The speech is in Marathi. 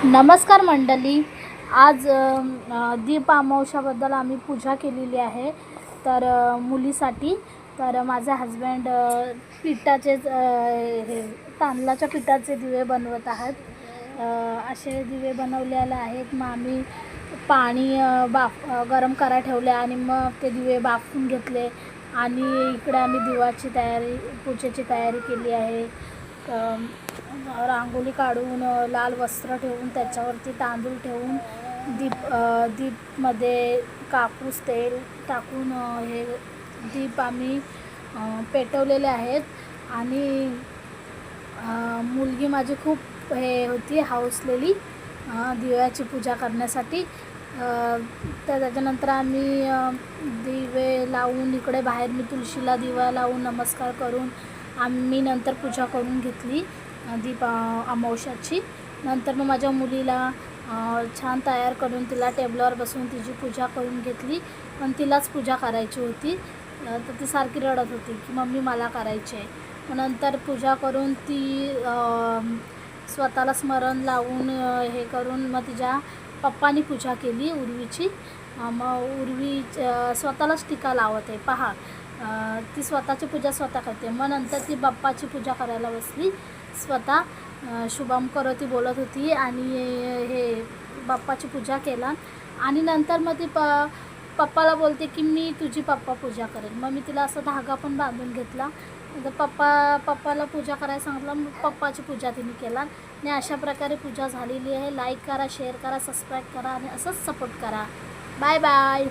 नमस्कार मंडळी. आज दीप अमावस्याबद्दल आम्ही पूजा केलेली आहे. तर मुलीसाठी तर माझे हजबंड पिठाचे हे तांदळाच्या पिठाचे दिवे बनवत आहेत. असे दिवे बनवलेले आहेत. मग आम्ही पाणी गरम करायला ठेवले आणि मग ते दिवे बाफून घेतले आणि इकडे आम्ही दिवाची तयारी पूजेची तयारी केली आहे. रांगोळी काढून लाल वस्त्र ठेवून त्याच्यावरती तांदूळ ठेवून दीपमध्ये कापूस तेल टाकून हे दीप आम्ही पेटवलेले आहेत. आणि मुलगी माझी खूप हे होती हौसलेली दिव्याची पूजा करण्यासाठी. तर त्याच्यानंतर आम्ही दिवे लावून इकडे बाहेर मी तुळशीला दिवा लावून नमस्कार करून आम्ही नंतर पूजा करून घेतली दीप अमावस्याची. नंतर मग माझ्या मुलीला छान तयार करून तिला टेबलावर बसून तिची पूजा करून घेतली. पण तिलाच पूजा करायची होती तर ती सारखी रडत होती की मम्मी मला करायची आहे. मग नंतर पूजा करून ती स्वतःला स्मरण लावून हे करून मग तिच्या पप्पानी पूजा केली उर्वीची. मग उर्वी स्वतःलाच टीका लावत आहे पहा. ती स्वतःची पूजा स्वतः करते. मग नंतर ती बाप्पाची पूजा करायला बसली. स्वतः शुभम करोती बोलत होती आणि हे बाप्पाची पूजा केला. आणि नंतर मग ती पप्पाला बोलते की मी तुझी पप्पा पूजा करेल. मग मी तिला असं धागा पण बांधून घेतला. तर पप्पाला पूजा करायला सांगितलं. मग पप्पाची पूजा तिने केला. आणि अशा प्रकारे पूजा झालेली आहे. लाईक करा, शेअर करा, सबस्क्राईब करा आणि असंच सपोर्ट करा. Bye bye.